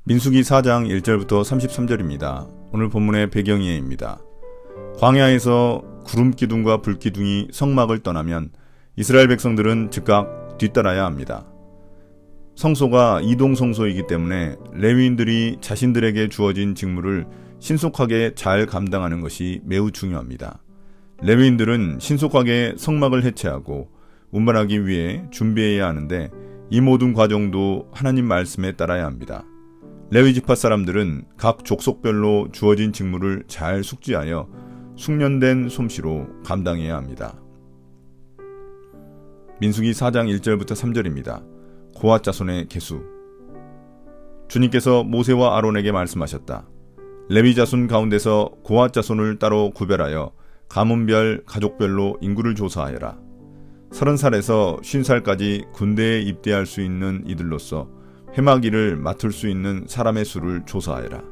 민수기 4장 1절부터 33절입니다. 오늘 본문의 배경이에입니다. 광야에서 구름기둥과 불기둥이 성막을 떠나면 이스라엘 백성들은 즉각 뒤따라야 합니다. 성소가 이동 성소이기 때문에 레위인들이 자신들에게 주어진 직무를 신속하게 잘 감당하는 것이 매우 중요합니다. 레위인들은 신속하게 성막을 해체하고 운반하기 위해 준비해야 하는데 이 모든 과정도 하나님 말씀에 따라야 합니다. 레위 지파 사람들은 각 족속별로 주어진 직무를 잘 숙지하여 숙련된 솜씨로 감당해야 합니다. 민수기 4장 1절부터 3절입니다. 고핫 자손의 계수. 주님께서 모세와 아론에게 말씀하셨다. 레위 자손 가운데서 고핫 자손을 따로 구별하여 가문별, 가족별로 인구를 조사하여라. 30살에서 50살까지 군대에 입대할 수 있는 이들로서 회막일을 맡을 수 있는 사람의 수를 조사하여라.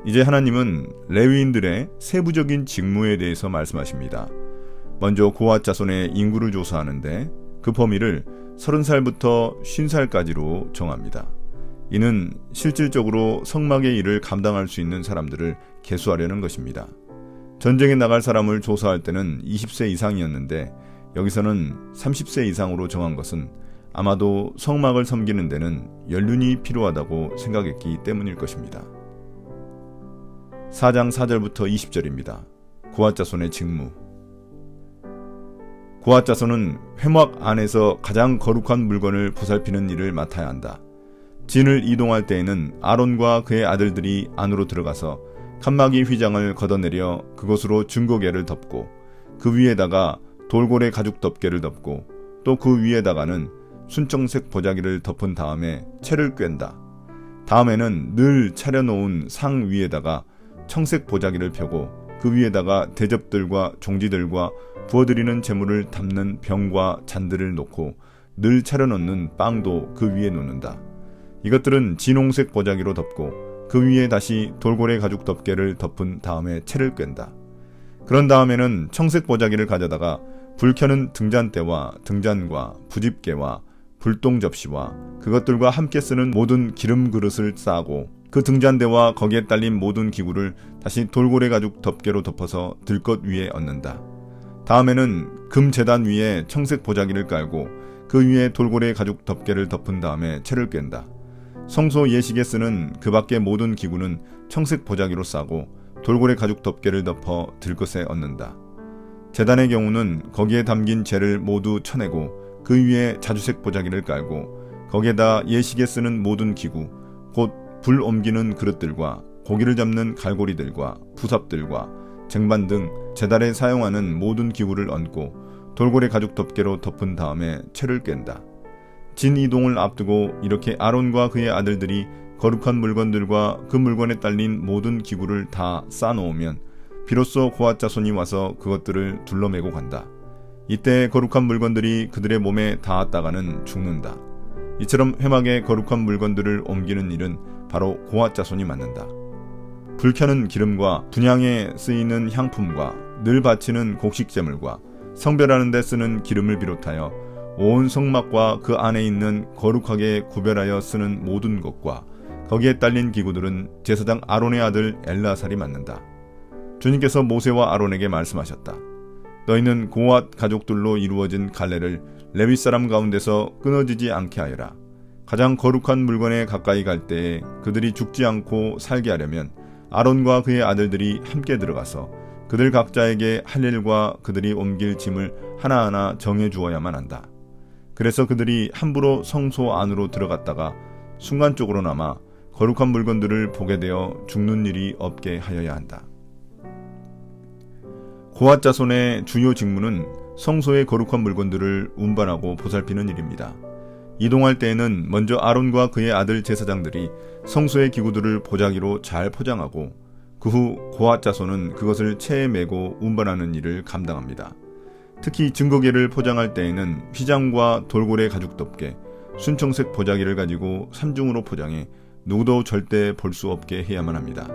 이제 하나님은 레위인들의 세부적인 직무에 대해서 말씀하십니다. 먼저 고핫 자손의 인구를 조사하는데 그 범위를 30살부터 50살까지로 정합니다. 이는 실질적으로 성막의 일을 감당할 수 있는 사람들을 계수하려는 것입니다. 전쟁에 나갈 사람을 조사할 때는 20세 이상이었는데 여기서는 30세 이상으로 정한 것은 아마도 성막을 섬기는 데는 연륜이 필요하다고 생각했기 때문일 것입니다. 4장 4절부터 20절입니다. 고핫 자손의 직무. 고핫 자손은 회막 안에서 가장 거룩한 물건을 보살피는 일을 맡아야 한다. 진을 이동할 때에는 아론과 그의 아들들이 안으로 들어가서 칸막이 휘장을 걷어내려 그것으로 증거궤를 덮고 그 위에다가 돌고래 가죽 덮개를 덮고 또 그 위에다가는 순청색 보자기를 덮은 다음에 채를 꿰다. 다음에는 늘 차려놓은 상 위에다가 청색 보자기를 펴고 그 위에다가 대접들과 종지들과 부어드리는 제물을 담는 병과 잔들을 놓고 늘 차려놓는 빵도 그 위에 놓는다. 이것들은 진홍색 보자기로 덮고 그 위에 다시 돌고래 가죽 덮개를 덮은 다음에 채를 꿰다. 그런 다음에는 청색 보자기를 가져다가 불 켜는 등잔대와 등잔과 부집개와 불똥 접시와 그것들과 함께 쓰는 모든 기름 그릇을 싸고 그 등잔대와 거기에 딸린 모든 기구를 다시 돌고래 가죽 덮개로 덮어서 들것 위에 얹는다. 다음에는 금 제단 위에 청색 보자기를 깔고 그 위에 돌고래 가죽 덮개를 덮은 다음에 채를 꿰다. 성소 예식에 쓰는 그 밖의 모든 기구는 청색 보자기로 싸고 돌고래 가죽 덮개를 덮어 들것에 얹는다. 제단의 경우는 거기에 담긴 재를 모두 쳐내고 그 위에 자주색 보자기를 깔고 거기에다 예식에 쓰는 모든 기구, 곧 불 옮기는 그릇들과 고기를 잡는 갈고리들과 부삽들과 쟁반 등 제단에 사용하는 모든 기구를 얹고 돌고래 가죽 덮개로 덮은 다음에 채를 꿰다. 진 이동을 앞두고 이렇게 아론과 그의 아들들이 거룩한 물건들과 그 물건에 딸린 모든 기구를 다 쌓아놓으면 비로소 고핫 자손이 와서 그것들을 둘러매고 간다. 이때 거룩한 물건들이 그들의 몸에 닿았다가는 죽는다. 이처럼 회막에 거룩한 물건들을 옮기는 일은 바로 고핫 자손이 맡는다. 불 켜는 기름과 분향에 쓰이는 향품과 늘 바치는 곡식제물과 성별하는 데 쓰는 기름을 비롯하여 온 성막과 그 안에 있는 거룩하게 구별하여 쓰는 모든 것과 거기에 딸린 기구들은 제사장 아론의 아들 엘르아살이 맡는다. 주님께서 모세와 아론에게 말씀하셨다. 너희는 고핫 가족들로 이루어진 갈래를 레위 사람 가운데서 끊어지지 않게 하여라. 가장 거룩한 물건에 가까이 갈 때에 그들이 죽지 않고 살게 하려면 아론과 그의 아들들이 함께 들어가서 그들 각자에게 할 일과 그들이 옮길 짐을 하나하나 정해 주어야만 한다. 그래서 그들이 함부로 성소 안으로 들어갔다가 순간적으로나마 거룩한 물건들을 보게 되어 죽는 일이 없게 하여야 한다. 고핫 자손의 주요 직무는 성소의 거룩한 물건들을 운반하고 보살피는 일입니다. 이동할 때에는 먼저 아론과 그의 아들 제사장들이 성소의 기구들을 보자기로 잘 포장하고 그 후 고핫 자손은 그것을 채에 메고 운반하는 일을 감당합니다. 특히 증거궤를 포장할 때에는 휘장과 돌고래 가죽 덮개, 순청색 보자기를 가지고 삼중으로 포장해 누구도 절대 볼 수 없게 해야만 합니다.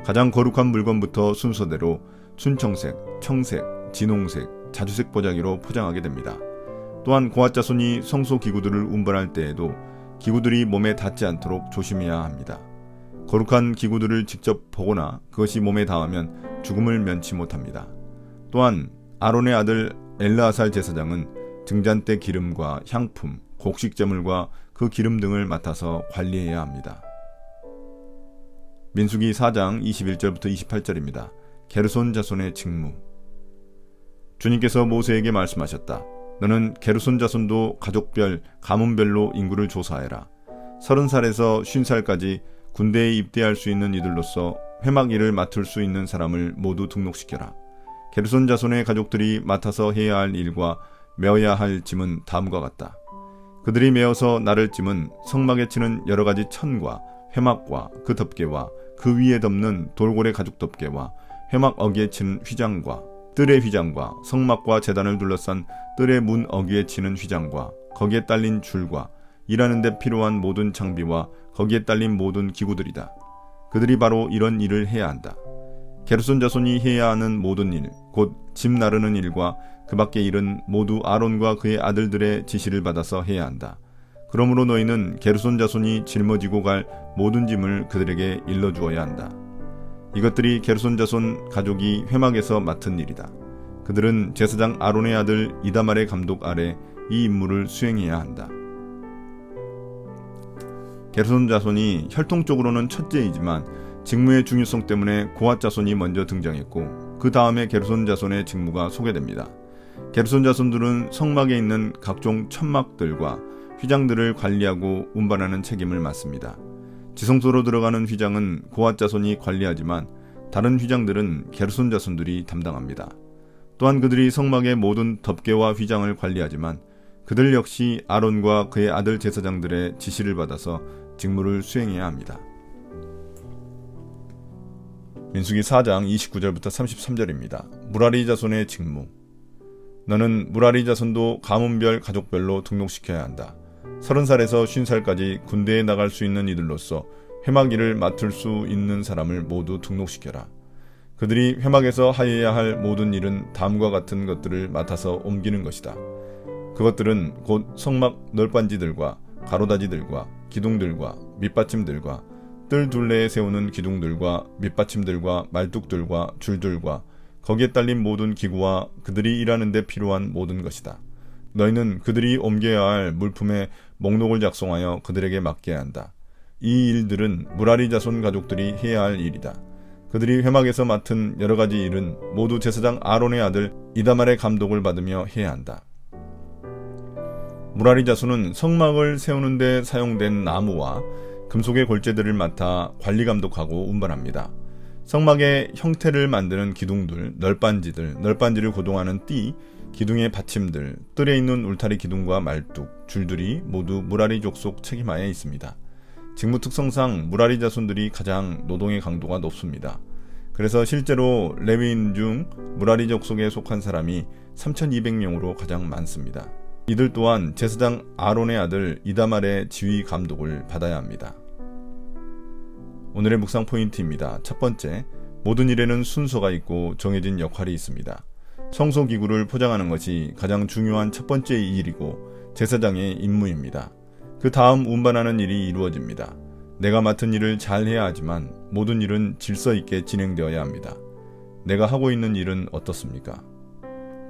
가장 거룩한 물건부터 순서대로 순청색, 청색, 진홍색, 자주색 보자기로 포장하게 됩니다. 또한 고핫 자손이 성소 기구들을 운반할 때에도 기구들이 몸에 닿지 않도록 조심해야 합니다. 거룩한 기구들을 직접 보거나 그것이 몸에 닿으면 죽음을 면치 못합니다. 또한 아론의 아들 엘르아살 제사장은 등잔대 기름과 향품, 곡식제물과 그 기름 등을 맡아서 관리해야 합니다. 민수기 4장 21절부터 28절입니다. 게르손 자손의 직무. 주님께서 모세에게 말씀하셨다. 너는 게르손 자손도 가족별, 가문별로 인구를 조사해라. 30살에서 50살까지 군대에 입대할 수 있는 이들로서 회막 일을 맡을 수 있는 사람을 모두 등록시켜라. 게르손 자손의 가족들이 맡아서 해야 할 일과 메어야 할 짐은 다음과 같다. 그들이 메어서 나를 짐은 성막에 치는 여러 가지 천과 회막과 그 덮개와 그 위에 덮는 돌고래 가죽 덮개와 회막 어기에 치는 휘장과 뜰의 휘장과 성막과 제단을 둘러싼 뜰의 문 어귀에 치는 휘장과 거기에 딸린 줄과 일하는 데 필요한 모든 장비와 거기에 딸린 모든 기구들이다. 그들이 바로 이런 일을 해야 한다. 게르손 자손이 해야 하는 모든 일, 곧 짐 나르는 일과 그 밖의 일은 모두 아론과 그의 아들들의 지시를 받아서 해야 한다. 그러므로 너희는 게르손 자손이 짊어지고 갈 모든 짐을 그들에게 일러주어야 한다. 이것들이 게르손 자손 가족이 회막에서 맡은 일이다. 그들은 제사장 아론의 아들 이다말의 감독 아래 이 임무를 수행해야 한다. 게르손 자손이 혈통적으로는 첫째이지만 직무의 중요성 때문에 고핫 자손이 먼저 등장했고 그 다음에 게르손 자손의 직무가 소개됩니다. 게르손 자손들은 성막에 있는 각종 천막들과 휘장들을 관리하고 운반하는 책임을 맡습니다. 지성소로 들어가는 휘장은 고핫 자손이 관리하지만 다른 휘장들은 게르손 자손들이 담당합니다. 또한 그들이 성막의 모든 덮개와 휘장을 관리하지만 그들 역시 아론과 그의 아들 제사장들의 지시를 받아서 직무를 수행해야 합니다. 민수기 4장 29절부터 33절입니다. 무라리 자손의 직무. 너는 무라리 자손도 가문별 가족별로 등록시켜야 한다. 30살에서 50살까지 군대에 나갈 수 있는 이들로서 회막 일을 맡을 수 있는 사람을 모두 등록시켜라. 그들이 회막에서 하여야 할 모든 일은 다음과 같은 것들을 맡아서 옮기는 것이다. 그것들은 곧 성막 널빤지들과 가로다지들과 기둥들과 밑받침들과 뜰 둘레에 세우는 기둥들과 밑받침들과 말뚝들과 줄들과 거기에 딸린 모든 기구와 그들이 일하는 데 필요한 모든 것이다. 너희는 그들이 옮겨야 할 물품의 목록을 작성하여 그들에게 맡겨야 한다. 이 일들은 무라리 자손 가족들이 해야 할 일이다. 그들이 회막에서 맡은 여러 가지 일은 모두 제사장 아론의 아들 이다말의 감독을 받으며 해야 한다. 무라리 자손은 성막을 세우는 데 사용된 나무와 금속의 골재들을 맡아 관리 감독하고 운반합니다. 성막의 형태를 만드는 기둥들, 널빤지를 고동하는 띠, 기둥의 받침들, 뜰에 있는 울타리 기둥과 말뚝, 줄들이 모두 무라리 족속 책임하에 있습니다. 직무 특성상 무라리 자손들이 가장 노동의 강도가 높습니다. 그래서 실제로 레위인 중 무라리 족속에 속한 사람이 3200명으로 가장 많습니다. 이들 또한 제사장 아론의 아들 이다말의 지휘 감독을 받아야 합니다. 오늘의 묵상 포인트입니다. 첫 번째, 모든 일에는 순서가 있고 정해진 역할이 있습니다. 성소기구를 포장하는 것이 가장 중요한 첫 번째 일이고 제사장의 임무입니다. 그 다음 운반하는 일이 이루어집니다. 내가 맡은 일을 잘 해야 하지만 모든 일은 질서 있게 진행되어야 합니다. 내가 하고 있는 일은 어떻습니까?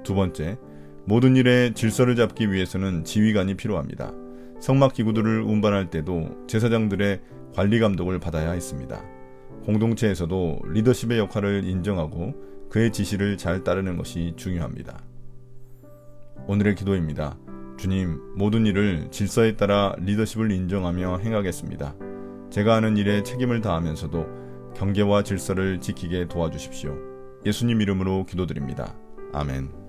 두 번째, 모든 일에 질서를 잡기 위해서는 지휘관이 필요합니다. 성막 기구들을 운반할 때도 제사장들의 관리 감독을 받아야 했습니다. 공동체에서도 리더십의 역할을 인정하고 그의 지시를 잘 따르는 것이 중요합니다. 오늘의 기도입니다. 주님, 모든 일을 질서에 따라 리더십을 인정하며 행하겠습니다. 제가 하는 일에 책임을 다하면서도 경계와 질서를 지키게 도와주십시오. 예수님 이름으로 기도드립니다. 아멘.